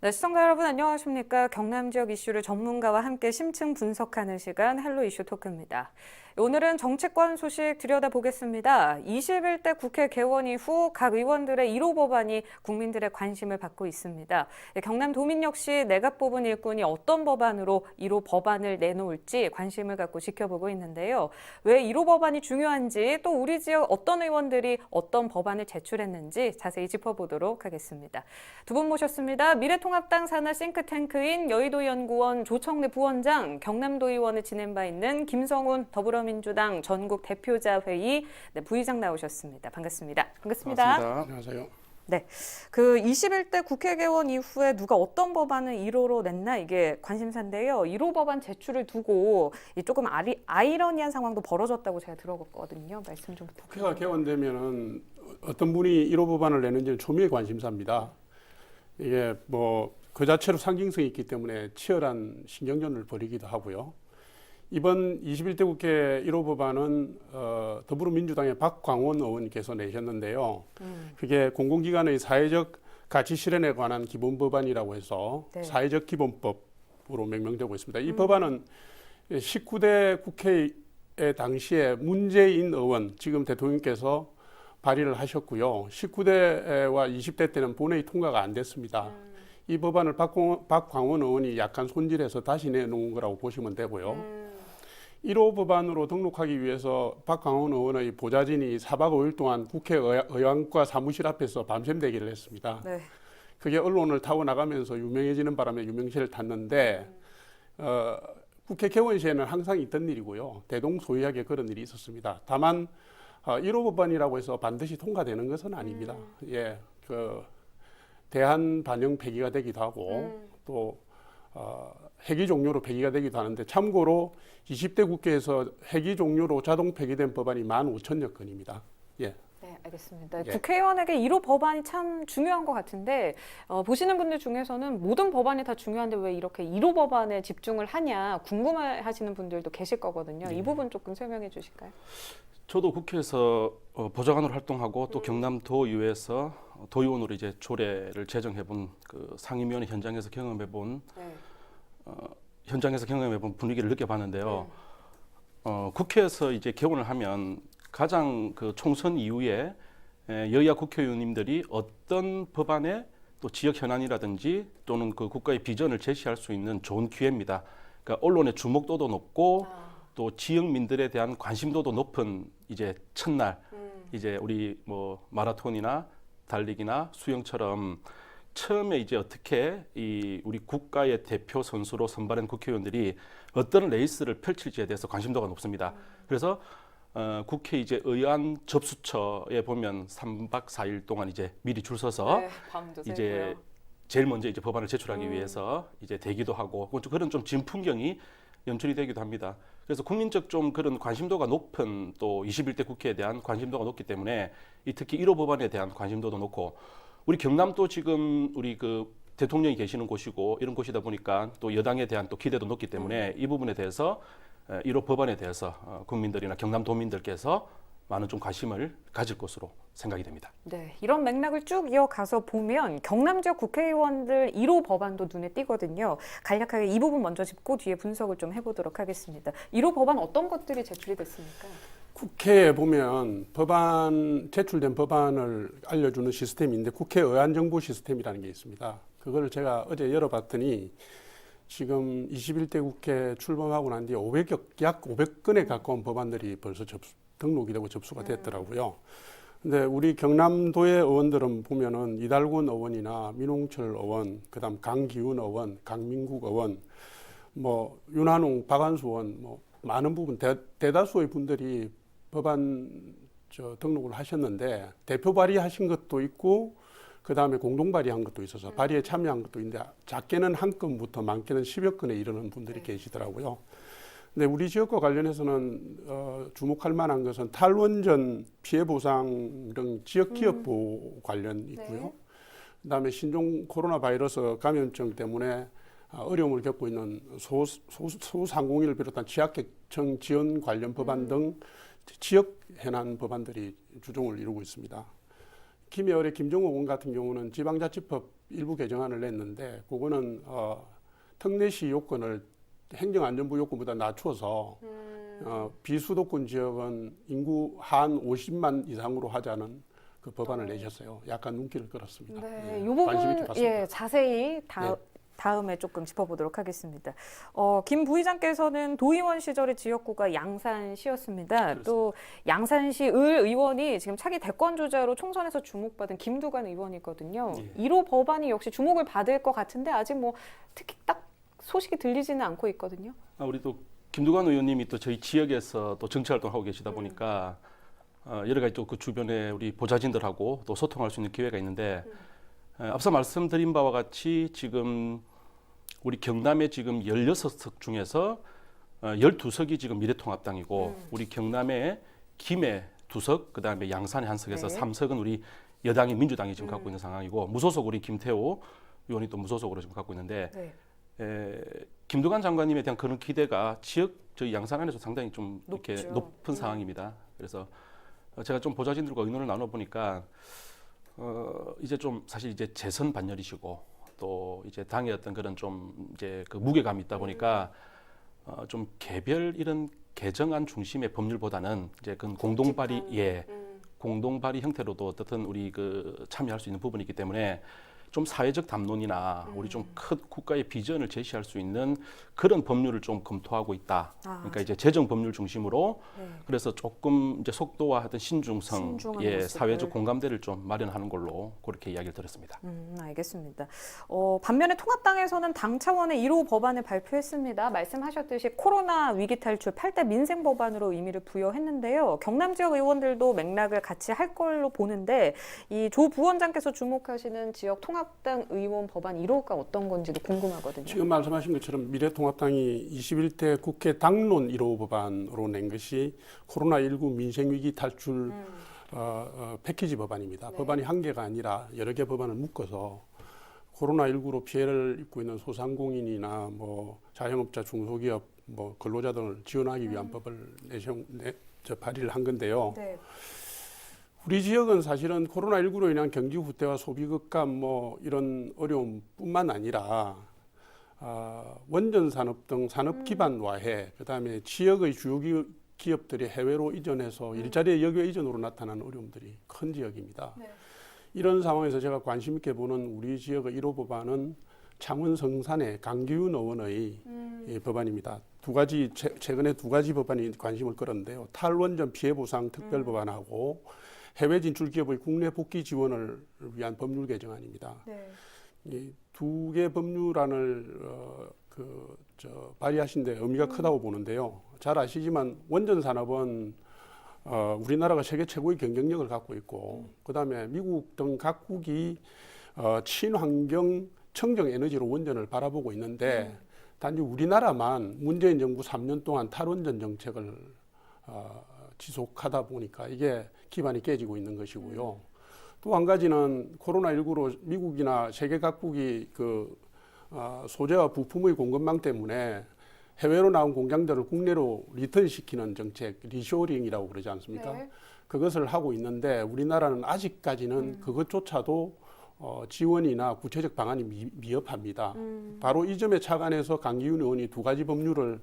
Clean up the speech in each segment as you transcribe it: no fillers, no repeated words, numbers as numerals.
네, 시청자 여러분 안녕하십니까? 경남 지역 이슈를 전문가와 함께 심층 분석하는 시간 헬로 이슈 토크입니다. 오늘은 정치권 소식 들여다보겠습니다. 21대 국회 개원 이후 각 의원들의 1호 법안이 국민들의 관심을 받고 있습니다. 경남도민 역시 내가 뽑은 일꾼이 어떤 법안으로 1호 법안을 내놓을지 관심을 갖고 지켜보고 있는데요. 왜 1호 법안이 중요한지 또 우리 지역 어떤 의원들이 어떤 법안을 제출했는지 자세히 짚어보도록 하겠습니다. 두 분 모셨습니다. 미래통합당 산하 싱크탱크인 여의도연구원 조청래 부원장, 경남도 의원을 지낸 바 있는 김성훈 더불어민주당 전국 대표자 회의 부의장 나오셨습니다. 반갑습니다. 반갑습니다. 안녕하세요. 네, 그 21대 국회 개원 이후에 누가 어떤 법안을 1호로 냈나 이게 관심사인데요. 1호 법안 제출을 두고 조금 아이러니한 상황도 벌어졌다고 제가 들었거든요. 말씀 좀 부탁드립니다. 국회가 개원되면은 어떤 분이 1호 법안을 내는지는 초미의 관심사입니다. 이게 뭐 그 자체로 상징성이 있기 때문에 치열한 신경전을 벌이기도 하고요. 이번 21대 국회 1호 법안은 더불어민주당의 박광원 의원께서 내셨는데요. 그게 공공기관의 사회적 가치 실현에 관한 기본 법안이라고 해서 네. 사회적 기본법으로 명명되고 있습니다. 이 법안은 19대 국회의 당시에 문재인 의원, 지금 대통령께서 발의를 하셨고요. 19대와 20대 때는 본회의 통과가 안 됐습니다. 이 법안을 박광원 의원이 약간 손질해서 다시 내놓은 거라고 보시면 되고요. 1호 법안으로 등록하기 위해서 박광원 의원의 보좌진이 4박 5일 동안 국회 의원과 사무실 앞에서 밤샘 대기를 했습니다. 네. 그게 언론을 타고 나가면서 유명해지는 바람에 유명세를 탔는데 국회 개원 시에는 항상 있던 일이고요. 대동소이하게 그런 일이 있었습니다. 다만 1호 법안이라고 해서 반드시 통과되는 것은 아닙니다. 예, 대한 반영 폐기가 되기도 하고 또 회기 종료로 폐기가 되기도 하는데 참고로 20대 국회에서 회기 종료로 자동 폐기된 법안이 15,000여 건입니다. 예. 네, 알겠습니다. 예. 국회의원에게 1호 법안이 참 중요한 것 같은데 보시는 분들 중에서는 모든 법안이 다 중요한데 왜 이렇게 1호 법안에 집중을 하냐 궁금해하시는 분들도 계실 거거든요. 이 부분 조금 설명해 주실까요? 저도 국회에서 보좌관으로 활동하고 또 경남도의회에서 도의원으로 이제 조례를 제정해본 그 상임위원회 현장에서 경험해본 분위기를 느껴봤는데요. 국회에서 이제 개원을 하면 가장 그 총선 이후에 여야 국회의원님들이 어떤 법안에 또 지역 현안이라든지 또는 그 국가의 비전을 제시할 수 있는 좋은 기회입니다. 그러니까 언론의 주목도도 높고 또 지역민들에 대한 관심도도 높은 이제 첫날 이제 우리 뭐 마라톤이나 달리기나 수영처럼 처음에 이제 어떻게 이 우리 국가의 대표 선수로 선발한 국회의원들이 어떤 레이스를 펼칠지에 대해서 관심도가 높습니다. 그래서 국회 이제 의안 접수처에 보면 3박 4일 동안 이제 미리 줄 서서 밤도 이제 제일 먼저 이제 법안을 제출하기 위해서 이제 대기도 하고 그런 좀 진풍경이 연출이 되기도 합니다. 그래서 국민적 좀 그런 관심도가 높은 또 21대 국회에 대한 관심도가 높기 때문에 특히 1호 법안에 대한 관심도도 높고 우리 경남도 지금 우리 그 대통령이 계시는 곳이고 이런 곳이다 보니까 또 여당에 대한 또 기대도 높기 때문에 이 부분에 대해서 1호 법안에 대해서 국민들이나 경남도민들께서 많은 좀 관심을 가질 것으로 생각이 됩니다. 네, 이런 맥락을 쭉 이어가서 보면 경남 지역 국회의원들 1호 법안도 눈에 띄거든요. 간략하게 이 부분 먼저 짚고 뒤에 분석을 좀 해보도록 하겠습니다. 1호 법안 어떤 것들이 제출이 됐습니까? 국회에 보면 제출된 법안을 알려주는 시스템인데 국회 의안정보 시스템이라는 게 있습니다. 그걸 제가 어제 열어봤더니 지금 21대 국회 출범하고 난 뒤에 약 500건에 가까운 법안들이 벌써 등록이 되고 접수가 됐더라고요. 근데 우리 경남도의 의원들은 보면은 이달곤 의원이나 민홍철 의원, 그다음 강기훈 의원, 강민국 의원, 뭐 윤한홍, 박한수 의원, 뭐 많은 부분 대다수의 분들이 법안 등록을 하셨는데 대표 발의하신 것도 있고 그다음에 공동 발의한 것도 있어서 발의에 참여한 것도 있는데 작게는 한 건부터 많게는 10여 건에 이르는 분들이 계시더라고요. 근데 우리 지역과 관련해서는 주목할 만한 것은 탈원전 피해 보상 등 지역 기업 보호 관련 있고요. 그다음에 신종 코로나 바이러스 감염증 때문에 어려움을 겪고 있는 소상공인을 비롯한 취약계층 지원 관련 법안 등 지역 현안 법안들이 주종을 이루고 있습니다. 김해을의 김정호 의원 같은 경우는 지방자치법 일부 개정안을 냈는데 그거는 특례시 요건을 행정안전부 요건보다 낮춰서 비수도권 지역은 인구 한 50만 이상으로 하자는 그 법안을 내셨어요. 약간 눈길을 끌었습니다. 네, 예, 이 관심 있게 부분 봤습니다. 자세히 네. 다음에 조금 짚어보도록 하겠습니다. 김 부의장께서는 도의원 시절의 지역구가 양산시였습니다. 그렇습니다. 또 양산시 을 의원이 지금 차기 대권 주자로 총선에서 주목받은 김두관 의원이거든요. 예. 1호 법안이 역시 주목을 받을 것 같은데 아직 뭐 특히 딱 소식이 들리지는 않고 있거든요. 우리 또 김두관 의원님이 또 저희 지역에서 또 정치 활동하고 계시다 보니까 여러 가지 또 그 주변에 우리 보좌진들하고 또 소통할 수 있는 기회가 있는데 앞서 말씀드린 바와 같이 지금 우리 경남에 지금 16석 중에서 12석이 지금 미래통합당이고 우리 경남에 김해 2석, 그다음에 양산에 1석에서 네. 3석은 우리 여당인 민주당이 지금 갖고 있는 상황이고 무소속 우리 김태호 의원이 또 무소속으로 지금 갖고 있는데 네. 김두관 장관님에 대한 그런 기대가 지역 저희 양산 안에서 상당히 좀 이렇게 높죠. 높은 상황입니다. 그래서 제가 좀 보좌진들과 의논을 나눠보니까 이제 좀 사실 이제 재선 반열이시고 또 이제 당의 어떤 그런 좀 이제 그 무게감이 있다 보니까 좀 개별 이런 개정안 중심의 법률보다는 이제 그 공동 발의 공동 발의 형태로도 어떻든 우리 그 참여할 수 있는 부분이 있기 때문에 좀 사회적 담론이나 우리 좀 큰 국가의 비전을 제시할 수 있는 그런 법률을 좀 검토하고 있다. 그러니까 이제 재정 법률 중심으로 그래서 조금 이제 속도와 하여튼 신중성, 신중한 예, 모습을. 사회적 공감대를 좀 마련하는 걸로 그렇게 이야기를 들었습니다. 알겠습니다. 반면에 통합당에서는 당 차원의 1호 법안을 발표했습니다. 말씀하셨듯이 코로나 위기 탈출 8대 민생 법안으로 의미를 부여했는데요. 경남 지역 의원들도 맥락을 같이 할 걸로 보는데 이 조 부원장께서 주목하시는 지역 통합당 의원 법안 1호가 어떤 건지도 궁금하거든요. 지금 말씀하신 것처럼 미래통합당이 21대 국회 당론 1호 법안으로 낸 것이 코로나19 민생위기 탈출 패키지 법안입니다. 네. 법안이 한 개가 아니라 여러 개 법안을 묶어서 코로나19로 피해를 입고 있는 소상공인이나 뭐 자영업자, 중소기업, 뭐 근로자 등을 지원하기 위한 법을 발의를 한 건데요. 네. 우리 지역은 사실은 코로나19로 인한 경기 후퇴와 소비 급감 뭐 이런 어려움뿐만 아니라 원전 산업 등 산업 기반 와해, 그다음에 지역의 주요 기업들이 해외로 이전해서 일자리의 역외 이전으로 나타나는 어려움들이 큰 지역입니다. 네. 이런 상황에서 제가 관심 있게 보는 우리 지역의 1호 법안은 창원 성산의 강기훈 의원의 이 법안입니다. 최근에 두 가지 법안이 관심을 끌었는데요. 탈원전 피해 보상 특별 법안하고 해외 진출 기업의 국내 복귀 지원을 위한 법률 개정안입니다. 네. 이 두 개 법률안을 발의하신 데 의미가 크다고 보는데요. 잘 아시지만 원전 산업은 우리나라가 세계 최고의 경쟁력을 갖고 있고 그다음에 미국 등 각국이 친환경 청정 에너지로 원전을 바라보고 있는데 단지 우리나라만 문재인 정부 3년 동안 탈원전 정책을 지속하다 보니까 이게 기반이 깨지고 있는 것이고요. 또 한 가지는 코로나19로 미국이나 세계 각국이 소재와 부품의 공급망 때문에 해외로 나온 공장들을 국내로 리턴시키는 정책, 리쇼링이라고 그러지 않습니까? 네. 그것을 하고 있는데 우리나라는 아직까지는 그것조차도 지원이나 구체적 방안이 미흡합니다. 바로 이 점에 착안해서 강기훈 의원이 두 가지 법률을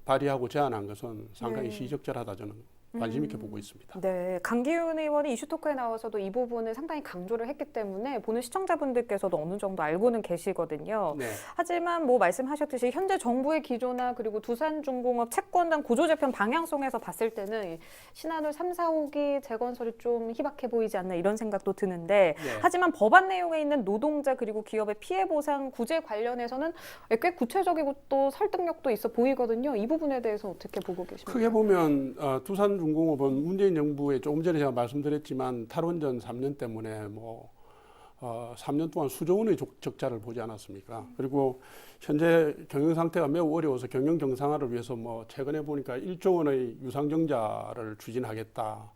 발의하고 제안한 것은 상당히 시적절하다 저는 관심 있게 보고 있습니다. 네, 강기훈 의원이 이슈토크에 나와서도 이 부분을 상당히 강조를 했기 때문에 보는 시청자분들께서도 어느 정도 알고는 계시거든요. 네. 하지만 뭐 말씀하셨듯이 현재 정부의 기조나 그리고 두산중공업 채권단 구조재편 방향성에서 봤을 때는 신한울 3, 4호기 재건설이 좀 희박해 보이지 않나 이런 생각도 드는데 네. 하지만 법안 내용에 있는 노동자 그리고 기업의 피해 보상 구제 관련해서는 꽤 구체적이고 또 설득력도 있어 보이거든요. 이 부분에 대해서 어떻게 보고 계십니까? 크게 보면 두산중공업은 문재인 정부에 조금 전에 제가 말씀드렸지만 탈원전 3년 때문에 3년 동안 수조 원의 적자를 보지 않았습니까? 그리고 현재 경영 상태가 매우 어려워서 경영 정상화를 위해서 최근에 보니까 1조 원의 유상증자를 추진하겠다.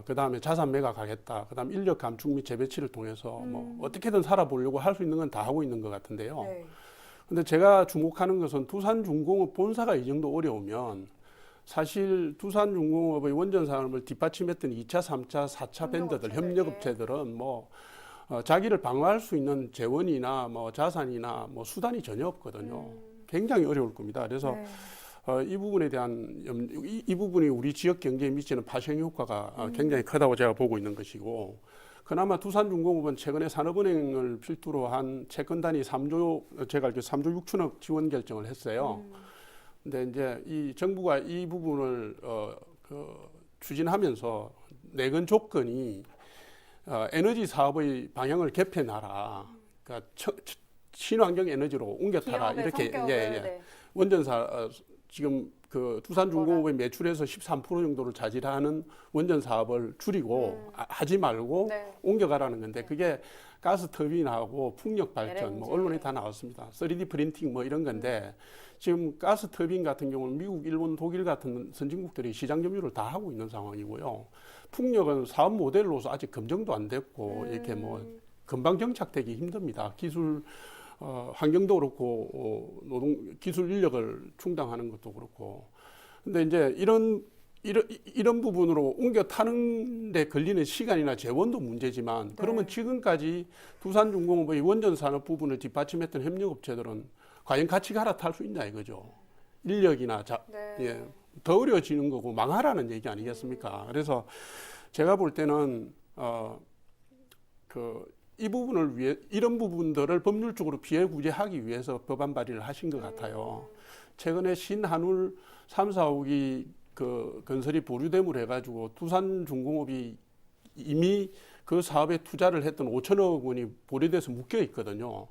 그다음에 자산 매각하겠다. 그다음 인력 감축 및 재배치를 통해서 어떻게든 살아보려고 할 수 있는 건 다 하고 있는 것 같은데요. 네. 근데 제가 주목하는 것은 두산중공업 본사가 이 정도 어려우면 사실 두산중공업의 원전 산업을 뒷받침했던 2차, 3차, 4차 벤더들, 협력업체들은 뭐 자기를 방어할 수 있는 재원이나 뭐 자산이나 뭐 수단이 전혀 없거든요. 굉장히 어려울 겁니다. 그래서 네. 이 부분에 대한 이 부분이 우리 지역 경제에 미치는 파생 효과가 굉장히 크다고 제가 보고 있는 것이고, 그나마 두산중공업은 최근에 산업은행을 필두로 한 채권 단위 3조, 제가 알기로 3조 6천억 지원 결정을 했어요. 근데 이제 이 정부가 이 부분을 추진하면서 내건 조건이 에너지 사업의 방향을 개편하라. 그러니까 친환경 에너지로 옮겨타라. 이렇게 네. 원전사 지금 그 두산중공업의 매출에서 13% 정도를 차지하는 원전 사업을 줄이고 하지 말고 네. 옮겨가라는 건데, 그게 가스 터빈하고 풍력 발전, 뭐 LNG. 언론에 다 나왔습니다. 3D 프린팅 뭐 이런 건데, 지금 가스 터빈 같은 경우는 미국, 일본, 독일 같은 선진국들이 시장 점유를 다 하고 있는 상황이고요. 풍력은 사업 모델로서 아직 검증도 안 됐고 이렇게 뭐 금방 정착되기 힘듭니다. 기술 환경도 그렇고 노동 기술 인력을 충당하는 것도 그렇고. 근데 이제 이런 부분으로 옮겨 타는 데 걸리는 시간이나 재원도 문제지만, 그러면 지금까지 두산중공업의 원전 산업 부분을 뒷받침했던 협력업체들은 과연 같이 갈아탈 수 있냐 이거죠. 인력이나 예, 더 어려워지는 거고 망하라는 얘기 아니겠습니까? 그래서 제가 볼 때는 이 부분을 위해, 이런 부분들을 법률적으로 피해 구제하기 위해서 법안 발의를 하신 것 같아요. 최근에 신한울 3, 4호기 그 건설이 보류됨을 해가지고 두산중공업이 이미 그 사업에 투자를 했던 5천억 원이 보류돼서 묶여 있거든요.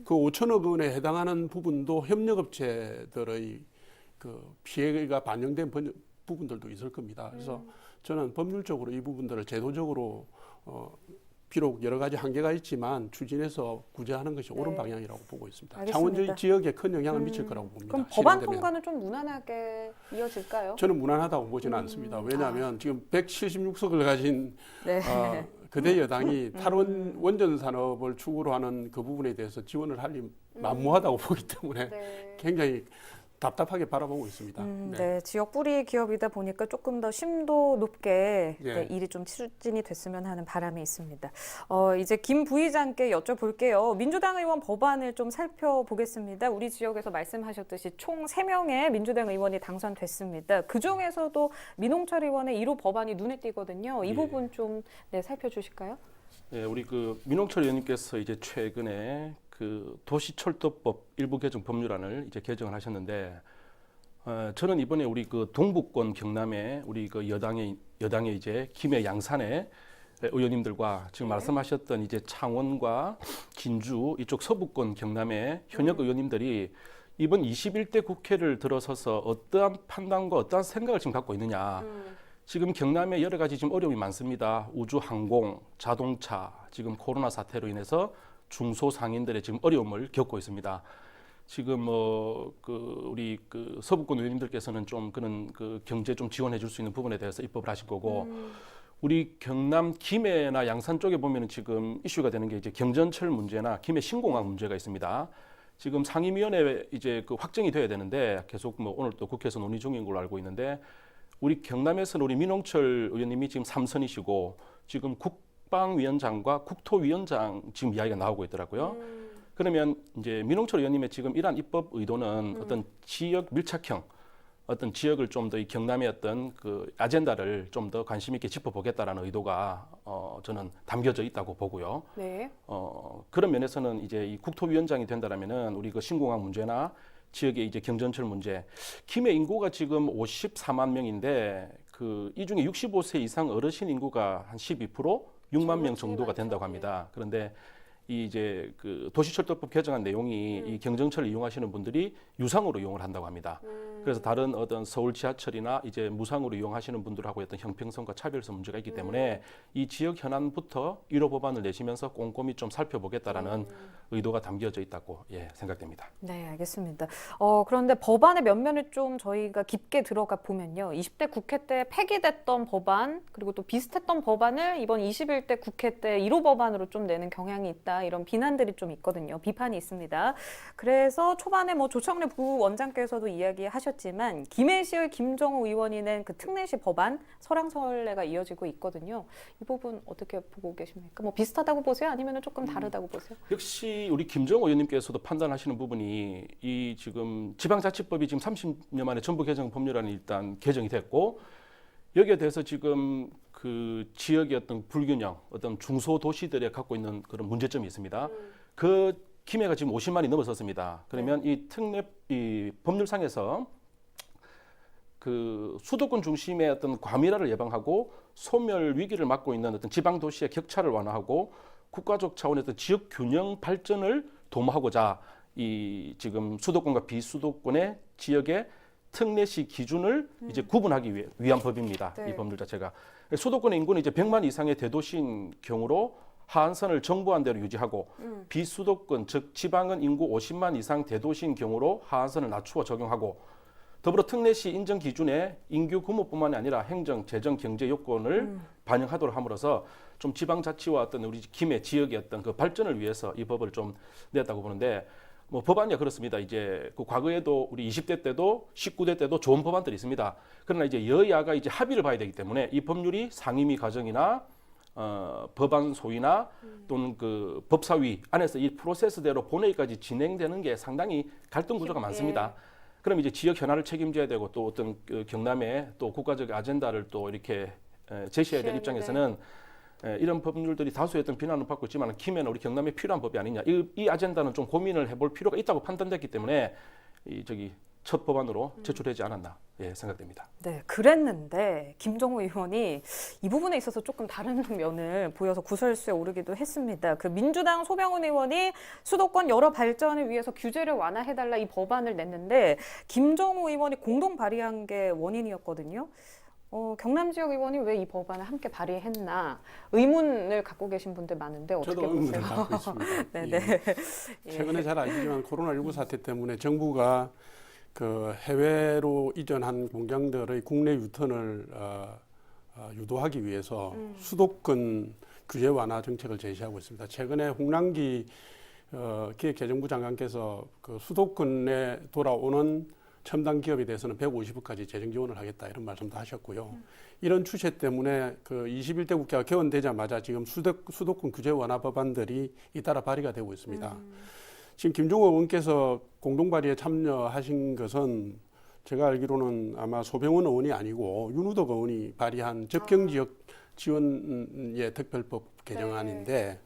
그 5천억 원에 해당하는 부분도 협력업체들의 그 피해가 반영된 부분들도 있을 겁니다. 그래서 저는 법률적으로 이 부분들을 제도적으로 비록 여러 가지 한계가 있지만 추진해서 구제하는 것이 옳은 방향이라고 보고 있습니다. 알겠습니다. 창원지 지역에 큰 영향을 미칠 거라고 봅니다. 그럼 법안 실현되면. 통과는 좀 무난하게 이어질까요? 저는 무난하다고 보지는 않습니다. 왜냐하면 지금 176석을 가진 네. 그대 여당이 탈원 원전 산업을 축으로 하는 그 부분에 대해서 지원을 하기 만무하다고 보기 때문에 굉장히 답답하게 바라보고 있습니다. 네, 지역 뿌리 기업이다 보니까 조금 더 심도 높게 예. 네, 일이 좀 추진이 됐으면 하는 바람이 있습니다. 이제 김 부의장께 여쭤볼게요. 민주당 의원 법안을 좀 살펴보겠습니다. 우리 지역에서 말씀하셨듯이 총 3명의 민주당 의원이 당선됐습니다. 그중에서도 민홍철 의원의 1호 법안이 눈에 띄거든요. 이 예. 부분 좀 살펴주실까요? 네, 우리 그 민홍철 의원님께서 이제 최근에 그 도시철도법 일부 개정 법률안을 이제 개정을 하셨는데, 저는 이번에 우리 그 동북권 경남에 우리 그 여당의 이제 김해 양산의 의원님들과 지금 말씀하셨던 이제 창원과 진주 이쪽 서부권 경남의 현역 의원님들이 이번 21대 국회를 들어서서 어떠한 판단과 어떠한 생각을 지금 갖고 있느냐. 지금 경남에 여러 가지 지금 어려움이 많습니다. 우주 항공, 자동차, 지금 코로나 사태로 인해서 중소상인들의 지금 어려움을 겪고 있습니다. 지금 우리 그 서부권 의원님들께서는 좀 그런 그 경제 좀 지원해 줄 수 있는 부분에 대해서 입법을 하실 거고, 우리 경남 김해나 양산 쪽에 보면은 지금 이슈가 되는 게 이제 경전철 문제나 김해 신공항 문제가 있습니다. 지금 상임위원회 이제 그 확정이 돼야 되는데 계속 오늘 또 국회에서 논의 중인 걸로 알고 있는데, 우리 경남에서는 우리 민홍철 의원님이 지금 3선이시고 지금 국방위원장과 국토위원장 지금 이야기가 나오고 있더라고요. 그러면 이제 민홍철 의원님의 지금 이러한 입법 의도는 어떤 지역 밀착형, 어떤 지역을 좀 더 이 경남의 어떤 그 아젠다를 좀 더 관심 있게 짚어보겠다라는 의도가 저는 담겨져 있다고 보고요. 네. 그런 면에서는 이제 이 국토위원장이 된다라면은 우리 그 신공항 문제나 지역의 이제 경전철 문제, 김해 인구가 지금 54만 명인데 그 이 중에 65세 이상 어르신 인구가 한 12%, 6만 명 정도가 된다고 합니다. 그런데 이 이제 그 도시철도법 개정안 내용이 이 경전철을 이용하시는 분들이 유상으로 이용을 한다고 합니다. 그래서 다른 어떤 서울 지하철이나 이제 무상으로 이용하시는 분들하고 어떤 형평성과 차별성 문제가 있기 때문에 이 지역 현안부터 1호 법안을 내시면서 꼼꼼히 좀 살펴보겠다라는 의도가 담겨져 있다고 생각됩니다. 네, 알겠습니다. 그런데 법안의 면면을 좀 저희가 깊게 들어가 보면요. 20대 국회 때 폐기됐던 법안, 그리고 또 비슷했던 법안을 이번 21대 국회 때 1호 법안으로 좀 내는 경향이 있다. 이런 비난들이 좀 있거든요. 비판이 있습니다. 그래서 초반에 조청래 부원장께서도 이야기하셨지만 하셨지만 김해시의 김정호 의원이 낸 그 특례시 법안 설왕설래가 이어지고 있거든요. 이 부분 어떻게 보고 계십니까? 뭐 비슷하다고 보세요? 아니면 조금 다르다고 보세요? 역시 우리 김정호 의원님께서도 판단하시는 부분이 이 지금 지방자치법이 지금 30년 만에 전부 개정 법률안이 일단 개정이 됐고 여기에 대해서 지금 그 지역의 어떤 불균형, 어떤 중소도시들에 갖고 있는 그런 문제점이 있습니다. 그 김해가 지금 50만이 넘어섰습니다. 그러면 이 법률상에서 그 수도권 중심의 어떤 과밀화를 예방하고 소멸 위기를 막고 있는 어떤 지방 도시의 격차를 완화하고 국가적 차원의 어떤 지역 균형 발전을 도모하고자 이 지금 수도권과 비수도권의 지역의 특례시 기준을 이제 구분하기 위한 법입니다. 네. 이 법률 자체가 수도권의 인구는 이제 100만 이상의 대도시인 경우로 하한선을 정부한 대로 유지하고 비수도권 즉 지방은 인구 50만 이상 대도시인 경우로 하한선을 낮추어 적용하고 더불어 특례시 인정 기준에 인구 규모뿐만이 아니라 행정, 재정, 경제 요건을 반영하도록 함으로써 좀 지방자치와 어떤 우리 김해 지역의 어떤 그 발전을 위해서 이 법을 좀 냈다고 보는데 뭐 법안이 그렇습니다. 이제 그 과거에도 우리 20대 때도 19대 때도 좋은 법안들이 있습니다. 그러나 이제 여야가 이제 합의를 봐야 되기 때문에 이 법률이 상임위 과정이나 법안 소위나 또는 그 법사위 안에서 이 프로세스대로 본회의까지 진행되는 게 상당히 갈등 구조가 많습니다. 그럼 이제 지역 현안을 책임져야 되고 또 어떤 그 경남의 또 국가적 아젠다를 또 이렇게 제시해야 될 입장에서는 이런 법률들이 다수의 어떤 비난을 받고 있지만 김해는 우리 경남에 필요한 법이 아니냐. 이 아젠다는 좀 고민을 해볼 필요가 있다고 판단됐기 때문에 첫 법안으로 제출되지 않았나 생각됩니다. 네, 그랬는데 김정호 의원이 이 부분에 있어서 조금 다른 면을 보여서 구설수에 오르기도 했습니다. 그 민주당 소병훈 의원이 수도권 여러 발전을 위해서 규제를 완화해달라 이 법안을 냈는데 김정호 의원이 공동 발의한 게 원인이었거든요. 경남 지역 의원이 왜 이 법안을 함께 발의했나 의문을 갖고 계신 분들 많은데 어떻게 저도 의문을 보세요? 갖고 있습니다. 네네. 최근에 잘 아시지만 코로나19 사태 때문에 정부가 그 해외로 이전한 공장들의 국내 유턴을 유도하기 위해서 수도권 규제 완화 정책을 제시하고 있습니다. 최근에 홍남기 기획재정부 장관께서 그 수도권에 돌아오는 첨단 기업에 대해서는 150억까지 재정 지원을 하겠다 이런 말씀도 하셨고요. 이런 추세 때문에 그 21대 국회가 개원되자마자 지금 수도권 규제 완화 법안들이 잇따라 발의가 되고 있습니다. 지금 김종호 의원께서 공동 발의에 참여하신 것은 제가 알기로는 아마 소병훈 의원이 아니고 윤우덕 의원이 발의한 접경지역 지원의 특별법 개정안인데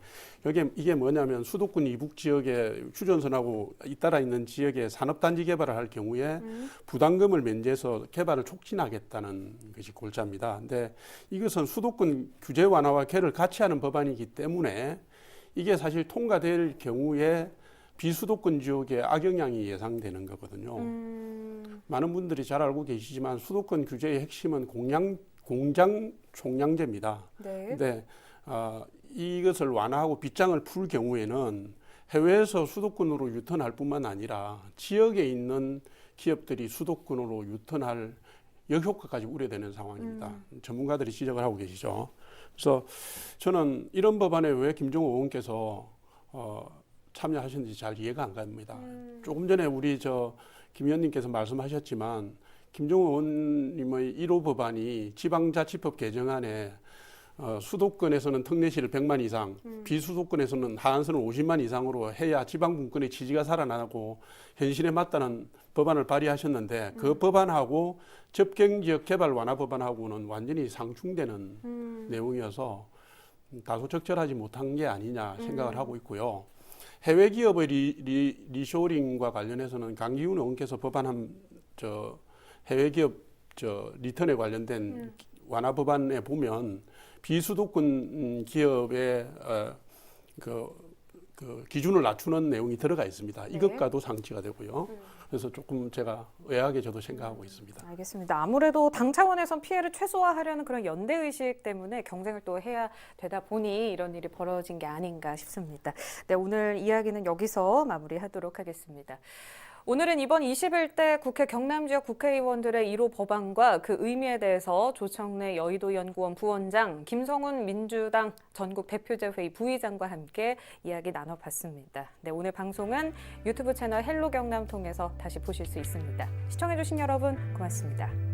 이게 뭐냐면 수도권 이북 지역에 휴전선하고 잇따라 있는 지역에 산업단지 개발을 할 경우에 부담금을 면제해서 개발을 촉진하겠다는 것이 골자입니다. 근데 이것은 수도권 규제 완화와 개를 같이 하는 법안이기 때문에 이게 사실 통과될 경우에 비수도권 지역에 악영향이 예상되는 거거든요. 많은 분들이 잘 알고 계시지만 수도권 규제의 핵심은 공장 총량제입니다. 네. 근데 이것을 완화하고 빗장을 풀 경우에는 해외에서 수도권으로 유턴할 뿐만 아니라 지역에 있는 기업들이 수도권으로 유턴할 역효과까지 우려되는 상황입니다. 전문가들이 지적을 하고 계시죠. 그래서 저는 이런 법안에 왜 김정호 의원께서 참여하셨는지 잘 이해가 안 갑니다. 조금 전에 우리 김 의원님께서 말씀하셨지만 김정호 의원님의 1호 법안이 지방자치법 개정안에 수도권에서는 특례시를 100만 이상, 비수도권에서는 하한선을 50만 이상으로 해야 지방분권의 지지가 살아나고 현실에 맞다는 법안을 발의하셨는데 그 법안하고 접경지역 개발 완화 법안하고는 완전히 상충되는 내용이어서 다소 적절하지 못한 게 아니냐 생각을 하고 있고요. 해외 기업의 리쇼링과 관련해서는 강기훈 의원께서 법안한 해외 기업 리턴에 관련된 완화 법안에 보면 비수도권 기업의 그 기준을 낮추는 내용이 들어가 있습니다. 네. 이것과도 상치가 되고요. 그래서 조금 제가 의아하게 저도 생각하고 있습니다. 알겠습니다. 아무래도 당 차원에선 피해를 최소화하려는 그런 연대의식 때문에 경쟁을 또 해야 되다 보니 이런 일이 벌어진 게 아닌가 싶습니다. 네, 오늘 이야기는 여기서 마무리하도록 하겠습니다. 오늘은 이번 21대 국회 경남 지역 국회의원들의 1호 법안과 그 의미에 대해서 조청래 여의도연구원 부원장, 김성훈 민주당 전국 대표제회의 부의장과 함께 이야기 나눠봤습니다. 네, 오늘 방송은 유튜브 채널 헬로 경남 통해서 다시 보실 수 있습니다. 시청해주신 여러분 고맙습니다.